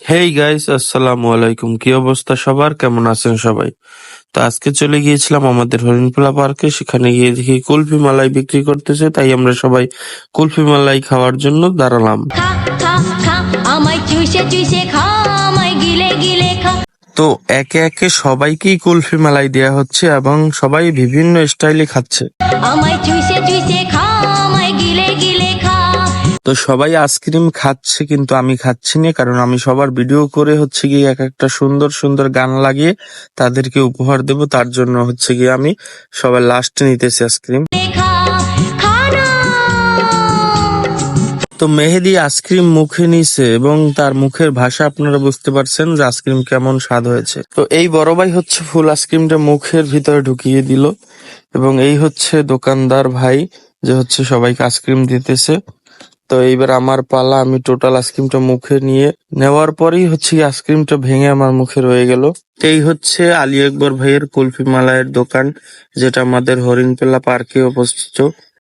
Hey guys, আসসালামু আলাইকুম। কি অবস্থা সবার? কেমন আছেন সবাই? তো আজকে চলে গিয়েছিলাম আমাদের হরিণখোলা পার্কে। সেখানে গিয়ে দেখি কুলফি মালাই বিক্রি করতেছে, তাই আমরা সবাই কুলফি মালাই খাওয়ার জন্য দাঁড়ালাম। খা খা খা আমায় চুষে চুষে খা আমায় গিলে গিলে খা। তো একে একে সবাইকেই কুলফি মালাই দেয়া হচ্ছে এবং সবাই বিভিন্ন স্টাইলে খাচ্ছে। আমায় চুষে চুষে খা আমায় গিলে গিলে খা। তো সবাই আইসক্রিম খাচ্ছে, কিন্তু আমি খাচ্ছি না, কারণ আমি সবার ভিডিও করে গিয়ে এক একটা সুন্দর সুন্দর গান লাগিয়ে তাদেরকে উপহার দেব। তার জন্য গিয়ে আমি সবার লাস্টে নিতেছি আইসক্রিম। খা খা না। তো মেহেদি আইসক্রিম মুখে নিছে এবং তার মুখের ভাষা আপনারা বুঝতে পারছেন যে আইসক্রিম কেমন স্বাদ হয়েছে। তো এই বড় ভাই ফুল আইসক্রিমটা মুখের ভিতরে ঢুকিয়ে দিল, এবং এই দোকানদার ভাই যে সবাইকে আইসক্রিম দিতেছে। তো এইবার আমার পালা, আমি টোটাল আইসক্রিমটা মুখে নিয়ে নেওয়ার পরেই আইসক্রিমটা ভেঙে আমার মুখে রয়ে গেল। এই আলী আকবর ভাইয়ের কুলফি মালাইয়ের দোকান, যেটা আমাদের হরিণখোলা পার্কে অবস্থিত।